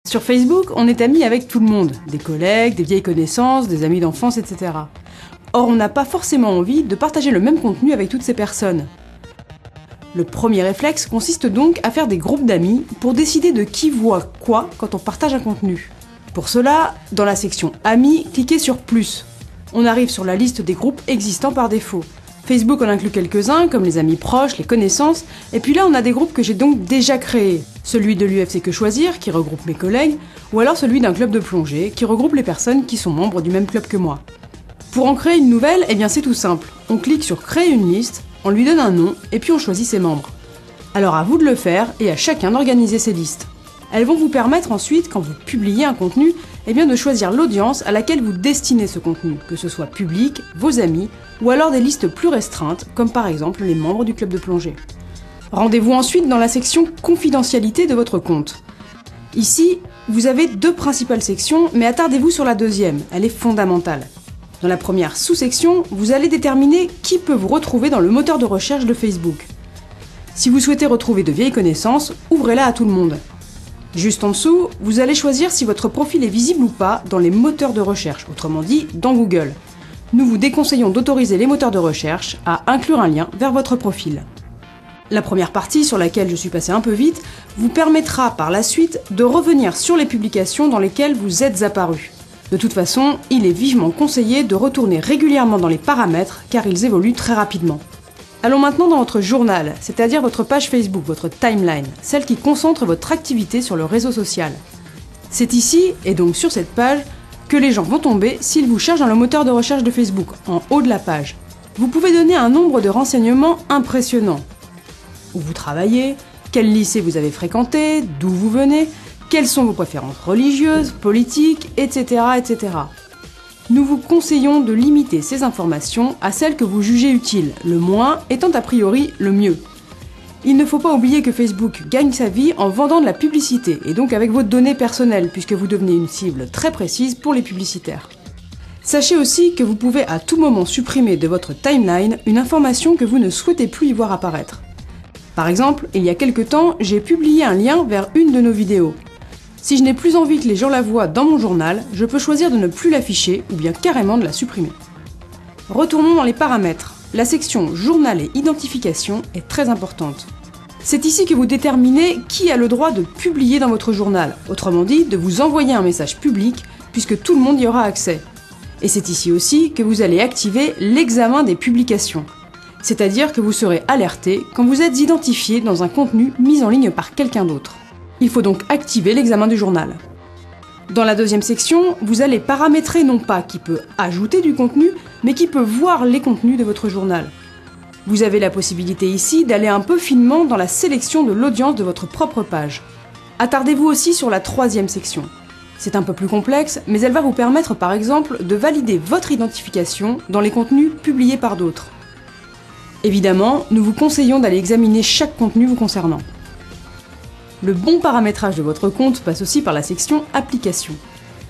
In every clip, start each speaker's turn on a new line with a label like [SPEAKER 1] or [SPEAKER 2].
[SPEAKER 1] Sur Facebook, on est amis avec tout le monde, des collègues, des vieilles connaissances, des amis d'enfance, etc. Or, on n'a pas forcément envie de partager le même contenu avec toutes ces personnes. Le premier réflexe consiste donc à faire des groupes d'amis pour décider de qui voit quoi quand on partage un contenu. Pour cela, dans la section Amis, cliquez sur Plus. On arrive sur la liste des groupes existants par défaut. Facebook en inclut quelques-uns, comme les amis proches, les connaissances, et puis là on a des groupes que j'ai donc déjà créés. Celui de l'UFC Que Choisir, qui regroupe mes collègues, ou alors celui d'un club de plongée, qui regroupe les personnes qui sont membres du même club que moi. Pour en créer une nouvelle, eh bien c'est tout simple. On clique sur Créer une liste, on lui donne un nom, et puis on choisit ses membres. Alors à vous de le faire, et à chacun d'organiser ses listes. Elles vont vous permettre ensuite, quand vous publiez un contenu, eh bien de choisir l'audience à laquelle vous destinez ce contenu, que ce soit public, vos amis, ou alors des listes plus restreintes, comme par exemple les membres du club de plongée. Rendez-vous ensuite dans la section Confidentialité de votre compte. Ici, vous avez deux principales sections, mais attardez-vous sur la deuxième, elle est fondamentale. Dans la première sous-section, vous allez déterminer qui peut vous retrouver dans le moteur de recherche de Facebook. Si vous souhaitez retrouver de vieilles connaissances, ouvrez-la à tout le monde. Juste en dessous, vous allez choisir si votre profil est visible ou pas dans les moteurs de recherche, autrement dit dans Google. Nous vous déconseillons d'autoriser les moteurs de recherche à inclure un lien vers votre profil. La première partie, sur laquelle je suis passée un peu vite, vous permettra par la suite de revenir sur les publications dans lesquelles vous êtes apparu. De toute façon, il est vivement conseillé de retourner régulièrement dans les paramètres car ils évoluent très rapidement. Allons maintenant dans votre journal, c'est-à-dire votre page Facebook, votre timeline, celle qui concentre votre activité sur le réseau social. C'est ici, et donc sur cette page, que les gens vont tomber s'ils vous cherchent dans le moteur de recherche de Facebook, en haut de la page. Vous pouvez donner un nombre de renseignements impressionnants. Où vous travaillez, quel lycée vous avez fréquenté, d'où vous venez, quelles sont vos préférences religieuses, politiques, etc., etc. Nous vous conseillons de limiter ces informations à celles que vous jugez utiles, le moins étant a priori le mieux. Il ne faut pas oublier que Facebook gagne sa vie en vendant de la publicité, et donc avec vos données personnelles, puisque vous devenez une cible très précise pour les publicitaires. Sachez aussi que vous pouvez à tout moment supprimer de votre timeline une information que vous ne souhaitez plus y voir apparaître. Par exemple, il y a quelque temps, j'ai publié un lien vers une de nos vidéos. Si je n'ai plus envie que les gens la voient dans mon journal, je peux choisir de ne plus l'afficher ou bien carrément de la supprimer. Retournons dans les paramètres. La section Journal et Identification est très importante. C'est ici que vous déterminez qui a le droit de publier dans votre journal, autrement dit de vous envoyer un message public puisque tout le monde y aura accès. Et c'est ici aussi que vous allez activer l'examen des publications. C'est-à-dire que vous serez alerté quand vous êtes identifié dans un contenu mis en ligne par quelqu'un d'autre. Il faut donc activer l'examen du journal. Dans la deuxième section, vous allez paramétrer non pas qui peut ajouter du contenu, mais qui peut voir les contenus de votre journal. Vous avez la possibilité ici d'aller un peu finement dans la sélection de l'audience de votre propre page. Attardez-vous aussi sur la troisième section. C'est un peu plus complexe, mais elle va vous permettre par exemple de valider votre identification dans les contenus publiés par d'autres. Évidemment, nous vous conseillons d'aller examiner chaque contenu vous concernant. Le bon paramétrage de votre compte passe aussi par la section Applications.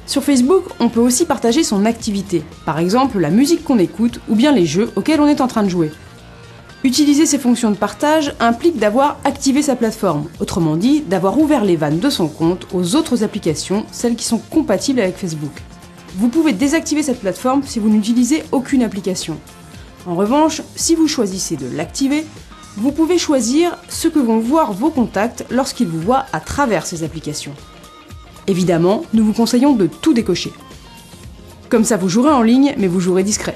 [SPEAKER 1] Sur Facebook, on peut aussi partager son activité, par exemple la musique qu'on écoute ou bien les jeux auxquels on est en train de jouer. Utiliser ces fonctions de partage implique d'avoir activé sa plateforme, autrement dit d'avoir ouvert les vannes de son compte aux autres applications, celles qui sont compatibles avec Facebook. Vous pouvez désactiver cette plateforme si vous n'utilisez aucune application. En revanche, si vous choisissez de l'activer, vous pouvez choisir ce que vont voir vos contacts lorsqu'ils vous voient à travers ces applications. Évidemment, nous vous conseillons de tout décocher. Comme ça, vous jouerez en ligne, mais vous jouerez discret.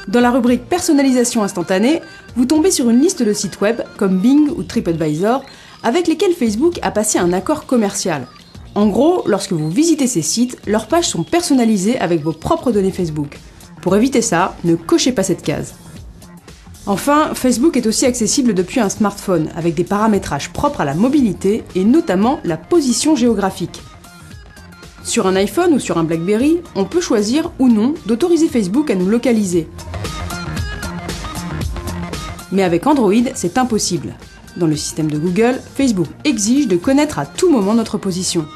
[SPEAKER 1] Dans la rubrique Personnalisation instantanée, vous tombez sur une liste de sites web comme Bing ou TripAdvisor avec lesquels Facebook a passé un accord commercial. En gros, lorsque vous visitez ces sites, leurs pages sont personnalisées avec vos propres données Facebook. Pour éviter ça, ne cochez pas cette case. Enfin, Facebook est aussi accessible depuis un smartphone, avec des paramétrages propres à la mobilité et notamment la position géographique. Sur un iPhone ou sur un BlackBerry, on peut choisir ou non d'autoriser Facebook à nous localiser. Mais avec Android, c'est impossible. Dans le système de Google, Facebook exige de connaître à tout moment notre position.